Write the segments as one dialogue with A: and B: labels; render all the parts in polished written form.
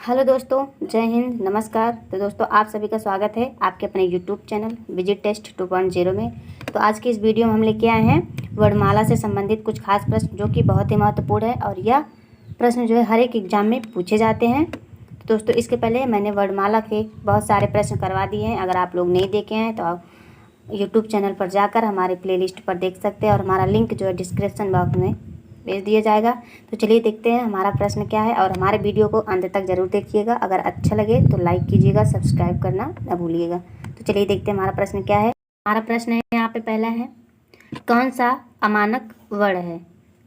A: Hello दोस्तों, जय हिंद, नमस्कार। तो दोस्तों आप सभी का स्वागत है आपके अपने यूट्यूब चैनल विजिट टेस्ट 2.0 में। तो आज की इस वीडियो में हम लेके आए हैं वर्णमाला से संबंधित कुछ खास प्रश्न जो कि बहुत ही महत्वपूर्ण है और यह प्रश्न जो है हर एक एग्जाम में पूछे जाते हैं। तो दोस्तों इसके पहले मैंने वर्णमाला के बहुत सारे प्रश्न करवा दिए हैं। अगर आप लोग नहीं देखे हैं तो आप यूट्यूब चैनल पर जाकर हमारे प्लेलिस्ट पर देख सकते हैं और हमारा लिंक जो है डिस्क्रिप्शन बॉक्स में भेज दिया जाएगा। तो चलिए देखते हैं हमारा प्रश्न क्या है और हमारे वीडियो को अंत तक जरूर देखिएगा। अगर अच्छा लगे तो लाइक कीजिएगा, सब्सक्राइब करना न भूलिएगा। तो चलिए देखते हैं हमारा प्रश्न क्या है। हमारा प्रश्न है यहाँ पे पहला है, कौन सा अमानक वर्ण है।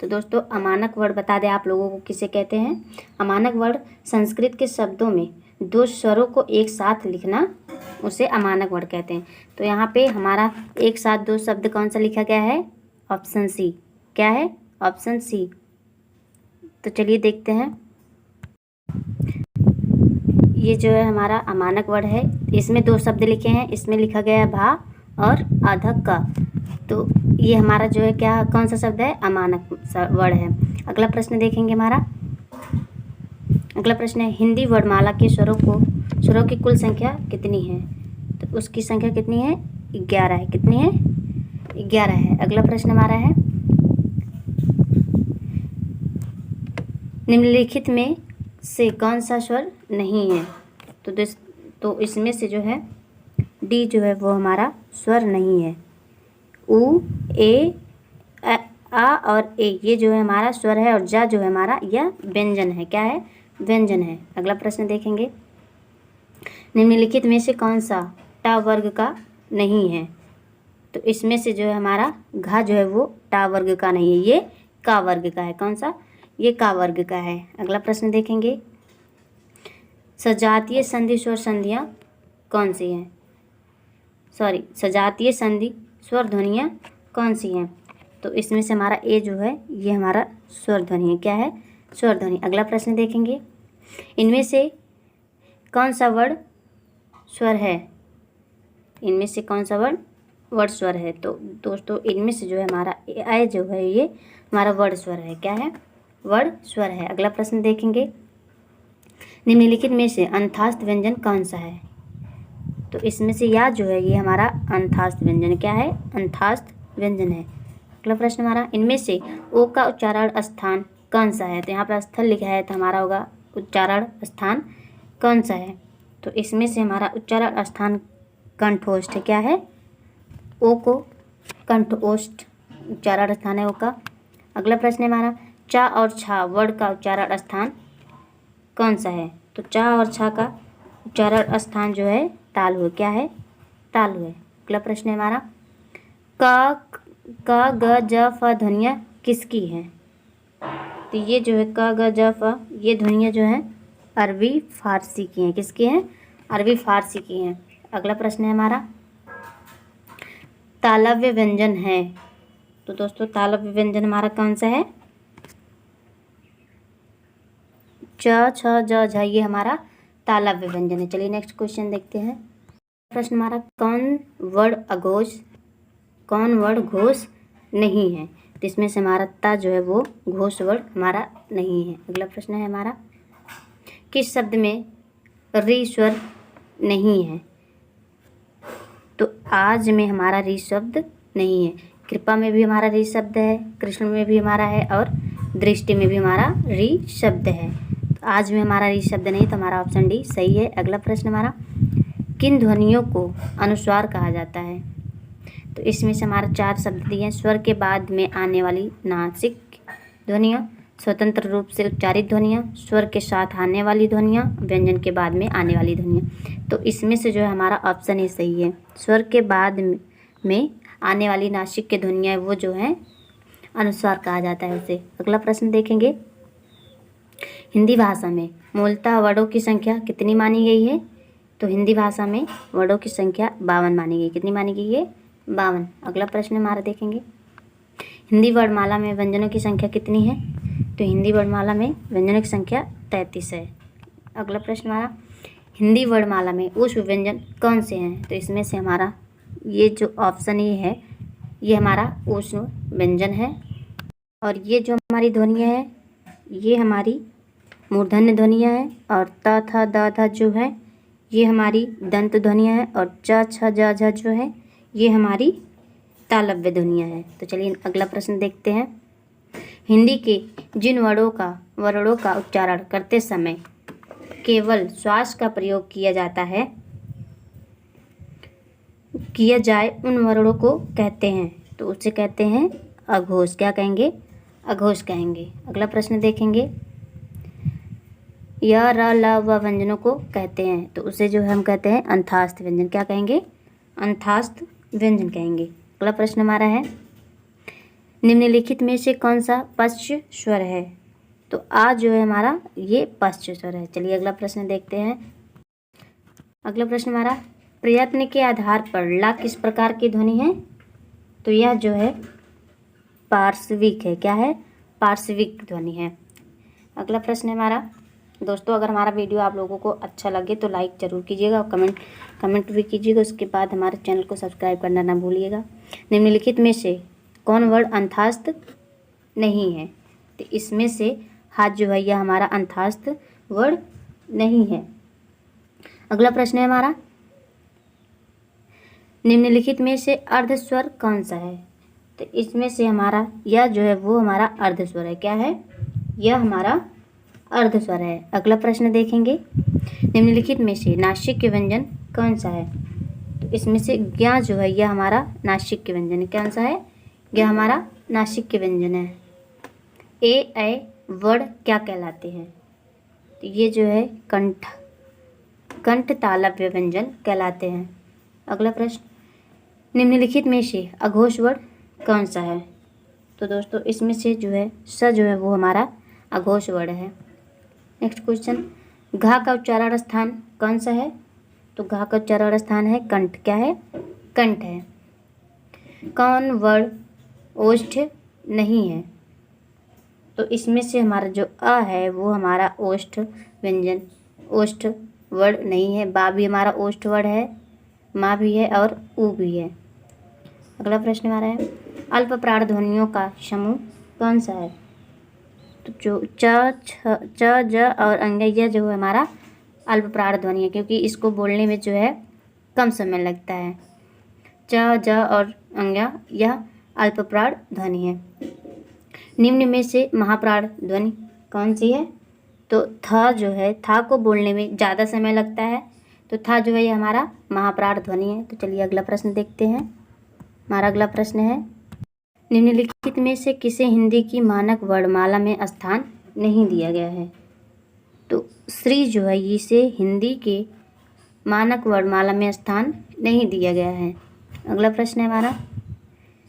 A: तो दोस्तों अमानक वर्ण बता दें आप लोगों को किसे कहते हैं। अमानक वर्ण संस्कृत के शब्दों में दो स्वरों को एक साथ लिखना, उसे अमानक वर्ण कहते हैं। तो यहाँ पे हमारा एक साथ दो शब्द कौन सा लिखा गया है, ऑप्शन सी। क्या है, ऑप्शन सी। तो चलिए देखते हैं, ये जो है हमारा अमानक वर्ण है। इसमें दो शब्द लिखे हैं, इसमें लिखा गया है भा और अधक का। तो ये हमारा जो है क्या, कौन सा शब्द है, अमानक वर्ण है। अगला प्रश्न देखेंगे हमारा। अगला प्रश्न है, हिंदी वर्णमाला के स्वरों की कुल संख्या कितनी है। तो उसकी संख्या कितनी है, 11 है। कितनी है, 11 है। अगला प्रश्न हमारा है, निम्नलिखित में से कौन सा स्वर नहीं है। तो इसमें से जो है डी जो है वो हमारा स्वर नहीं है। उ, ए, आ और ए ये जो है हमारा स्वर है और जा जो है हमारा यह व्यंजन है। क्या है, व्यंजन है। अगला प्रश्न देखेंगे, निम्नलिखित में से कौन सा टा वर्ग का नहीं है। तो इसमें से जो है हमारा घा जो है वो टा वर्ग का नहीं है, ये का वर्ग का है। कौन सा, ये का वर्ग का है। अगला प्रश्न देखेंगे, सजातीय संधि स्वर संधियाँ कौन सी हैं। सजातीय संधि स्वर ध्वनियाँ कौन सी हैं। तो इसमें से हमारा ए जो है ये हमारा स्वर ध्वनि है। क्या है, स्वर ध्वनि। अगला प्रश्न देखेंगे, इनमें से कौन सा वर्ण स्वर है। इनमें से कौन सा वर्ण स्वर है। तो दोस्तों इनमें से जो है हमारा ए जो है ये हमारा वर्ण स्वर है। क्या है, वर्ण स्वर है। अगला प्रश्न देखेंगे, निम्नलिखित में से अंतःस्थ व्यंजन कौन सा है। तो इसमें से या जो है ये हमारा अंतःस्थ व्यंजन। क्या है, अंतःस्थ व्यंजन है। अगला प्रश्न हमारा, इनमें से ओ का उच्चारण स्थान कौन सा है। तो यहाँ पर स्थल लिखा है तो हमारा होगा उच्चारण स्थान कौन सा है। तो इसमें से हमारा उच्चारण स्थान कंठोष्ठ है। क्या है, ओ को कंठोष्ठ उच्चारण स्थान है ओ का। अगला प्रश्न है हमारा, चा और छा वर्ण का उच्चारण स्थान कौन सा है। तो चा और छा का उच्चारण स्थान जो है तालु है। क्या है, तालु है। अगला प्रश्न है हमारा, क ग ज फ ध्वनियाँ किसकी हैं। तो ये जो है क ग ज फ ये ध्वनियाँ जो हैं अरबी फारसी की हैं। किसकी हैं, अरबी फारसी की हैं। अगला प्रश्न है हमारा, तालव्य व्यंजन है। तो दोस्तों तालव्य व्यंजन हमारा कौन सा है, च छ ज झ ये हमारा तालव्य व्यंजन है। चलिए नेक्स्ट क्वेश्चन देखते हैं। प्रश्न हमारा, कौन वर्ण घोष नहीं है। तो इसमें से हमारा ता जो है वो घोष वर्ण हमारा नहीं है। अगला प्रश्न है हमारा, किस शब्द में री स्वर नहीं है। तो आज में हमारा री शब्द नहीं है। कृपा में भी हमारा री शब्द है, कृष्ण में भी हमारा है और दृष्टि में भी हमारा री शब्द है। तो आज में हमारा री शब्द नहीं, तो हमारा ऑप्शन डी सही है। अगला प्रश्न हमारा, किन ध्वनियों को अनुस्वार कहा जाता है। तो इसमें से हमारा 4 शब्द दिए हैं। स्वर के बाद में आने वाली नासिक ध्वनियाँ, स्वतंत्र रूप से उच्चारित ध्वनियाँ, स्वर के साथ आने वाली ध्वनियाँ, व्यंजन के बाद में आने वाली ध्वनियाँ। तो इसमें से जो है हमारा ऑप्शन ही सही है। स्वर के बाद में आने वाली नासिक के ध्वनियाँ वो जो है अनुस्वार कहा जाता है उसे। अगला प्रश्न देखेंगे, हिंदी भाषा में मूलतः वर्णों की संख्या कितनी मानी गई है। तो हिंदी भाषा में वर्णों की संख्या 52 मानी गई। कितनी मानी गई है, 52। अगला प्रश्न हमारा देखेंगे, हिंदी वर्णमाला में व्यंजनों की संख्या कितनी है। तो हिंदी वर्णमाला में व्यंजनों की संख्या 33 है। अगला प्रश्न हमारा, हिंदी वर्णमाला में ऊष्म व्यंजन कौन से हैं। तो इसमें से हमारा ये जो ऑप्शन ये है ये हमारा ऊष्म व्यंजन है और ये जो हमारी ध्वनियाँ है ये हमारी मूर्धन्य ध्वनियाँ हैं और त थ द ध जो है ये हमारी दंत ध्वनियाँ हैं और च छ ज झ जो है ये हमारी तालव्य ध्वनियाँ हैं। तो चलिए अगला प्रश्न देखते हैं। हिंदी के जिन वर्णों का उच्चारण करते समय केवल श्वास का प्रयोग किया जाए उन वर्णों को कहते हैं, तो उसे कहते हैं अघोष। क्या कहेंगे? अघोष कहेंगे। अगला प्रश्न देखेंगे। य र ल व व्यंजनों को कहते हैं, तो उसे जो है हम कहते हैं अंथास्थ व्यंजन। क्या कहेंगे? अंथास्थ व्यंजन कहेंगे। अगला प्रश्न हमारा है, निम्नलिखित में से कौन सा पश्च स्वर है? तो आ जो है हमारा ये पश्च स्वर है। चलिए अगला प्रश्न देखते हैं। अगला प्रश्न हमारा, प्रयत्न के आधार पर ला किस प्रकार की ध्वनि है? तो यह जो है पार्श्विक है। क्या है? पार्श्विक ध्वनि है। अगला प्रश्न है हमारा, दोस्तों अगर हमारा वीडियो आप लोगों को अच्छा लगे तो लाइक ज़रूर कीजिएगा और कमेंट भी कीजिएगा। उसके बाद हमारे चैनल को सब्सक्राइब करना ना भूलिएगा। निम्नलिखित में से कौन वर्ण अंथास्थ नहीं है? तो इसमें से हाथ जो है यह हमारा अंथास्थ वर्ण नहीं है। अगला प्रश्न है हमारा, निम्नलिखित में से अर्ध स्वर कौन सा है? तो इसमें से हमारा यह जो है वो हमारा अर्ध स्वर है। क्या है? यह हमारा अर्ध स्वर है। अगला प्रश्न देखेंगे। निम्नलिखित में से नासिक व्यंजन कौन सा है? तो इसमें से ज्ञ जो है यह हमारा नासिक व्यंजन है। कौन सा है? यह हमारा नासिक व्यंजन है। ऐ वर्ण क्या कहलाते हैं? तो ये जो है कंठ तालव्य व्यंजन कहलाते हैं। अगला प्रश्न, निम्नलिखित में से अघोष वर्ण कौन सा है? तो दोस्तों इसमें से जो है स जो है वो हमारा अघोष वर्ण है। नेक्स्ट क्वेश्चन, घा का उच्चारण स्थान कौन सा है? तो घा का उच्चारण स्थान है कंठ। क्या है? कंठ है। कौन वर्ण ओष्ठ नहीं है? तो इसमें से हमारा जो अ है वो हमारा ओष्ठ वर्ण नहीं है। बा भी हमारा ओष्ठ वर्ण है, माँ भी है और ऊ भी है। अगला प्रश्न हमारा है, अल्प प्राण ध्वनियों का समूह कौन सा है? तो जो च ज और अंग यह जो है हमारा अल्प प्राण ध्वनि है, क्योंकि इसको बोलने में जो है कम समय लगता है। च ज और अंग यह अल्प प्राण ध्वनि है। निम्न में से महाप्राण ध्वनि कौन सी है? तो था जो है, था को बोलने में ज़्यादा समय लगता है, तो था जो है ये हमारा महाप्राण ध्वनि है। तो चलिए अगला प्रश्न देखते हैं। हमारा अगला प्रश्न है, निम्नलिखित में से किसे हिंदी की मानक वर्णमाला में स्थान नहीं दिया गया है? तो श्री जो है इसे हिंदी के मानक वर्णमाला में स्थान नहीं दिया गया है। अगला प्रश्न है हमारा,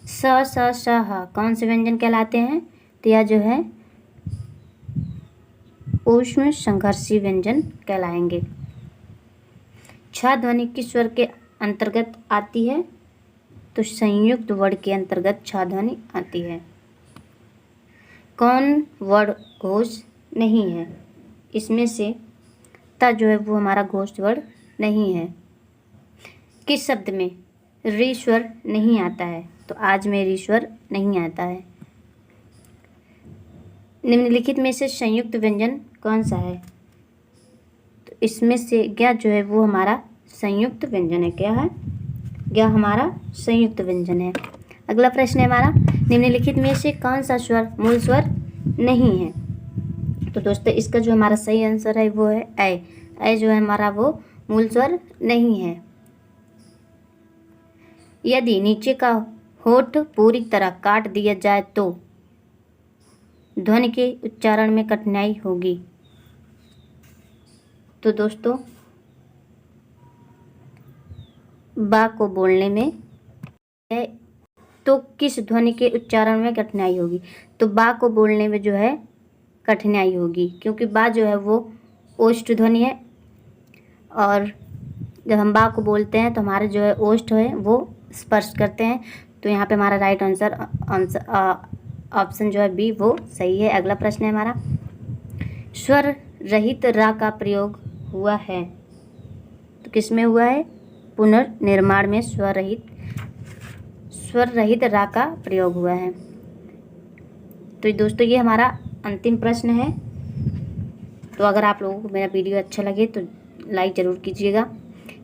A: स स श ह कौन से व्यंजन कहलाते हैं? तो यह जो है ऊष्म संघर्षी व्यंजन कहलाएंगे। छ ध्वनि किस स्वर के अंतर्गत आती है? तो संयुक्त वर्ण के अंतर्गत छ ध्वनि आती है। कौन वर्ण घोष नहीं है? इसमें से त जो है वो हमारा घोष वर्ण नहीं है। किस शब्द में री स्वर नहीं आता है? तो आज में री स्वर नहीं आता है। निम्नलिखित में से संयुक्त व्यंजन कौन सा है? तो इसमें से ज्ञ जो है वो हमारा संयुक्त व्यंजन है। क्या है? ज्ञ हमारा संयुक्त व्यंजन है। अगला प्रश्न है हमारा, निम्नलिखित में से कौन सा स्वर मूल स्वर नहीं है? तो दोस्तों इसका जो हमारा सही आंसर है वो है ऐ। ऐ जो है हमारा वो मूल स्वर नहीं है। यदि नीचे का होठ पूरी तरह काट दिया जाए तो ध्वनि के उच्चारण में कठिनाई होगी। तो दोस्तों बा को बोलने में है तो किस ध्वनि के उच्चारण में कठिनाई होगी? तो बा को बोलने में जो है कठिनाई होगी, क्योंकि बा जो है वो ओष्ठ ध्वनि है और जब हम बा को बोलते हैं तो हमारे जो है ओष्ठ है वो स्पर्श करते हैं। तो यहाँ पे हमारा राइट आंसर ऑप्शन जो है बी वो सही है। अगला प्रश्न है हमारा, स्वर रहित रा का प्रयोग हुआ है? तो किस में हुआ है? पुनर्निर्माण में स्वर रहित रा का प्रयोग हुआ है। तो दोस्तों ये हमारा अंतिम प्रश्न है। तो अगर आप लोगों को मेरा वीडियो अच्छा लगे तो लाइक ज़रूर कीजिएगा।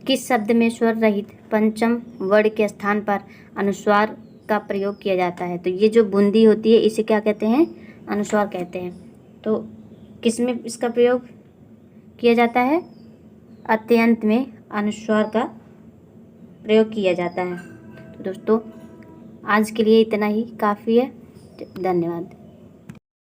A: किस शब्द में स्वर रहित पंचम वर्ण के स्थान पर अनुस्वार का प्रयोग किया जाता है? तो ये जो बूंदी होती है इसे क्या कहते हैं? अनुस्वार कहते हैं। तो किस में इसका प्रयोग किया जाता है? अत्यंत में अनुस्वार का प्रयोग किया जाता है। तो दोस्तों आज के लिए इतना ही काफ़ी है। धन्यवाद।